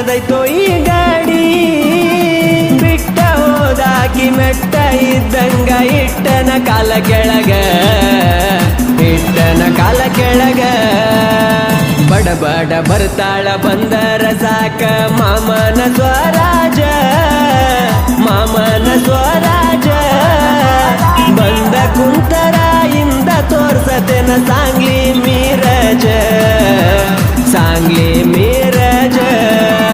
ಏನದೈತೋ ಈ ಗಾಡಿ ಬಿಟ್ಟ ಹೋದಾಕಿ ಮೆಟ್ಟ ಇದ್ದಂಗ ಇಟ್ಟನ ಕಾಲ ಕೆಳಗ ಇಟ್ಟನ ಕಾಲ ಕೆಳಗ ಬಡ ಬಡ ಬರ್ತಾಳ ಬಂದರ ಸಾಕ ಮಾಮನ ಸ್ವರಾಜ ಮಾಮನ ಸ್ವರಾಜ ಬಂದ ಕುಂತರ ಇಂದ ತೋರ್ಸತೆನ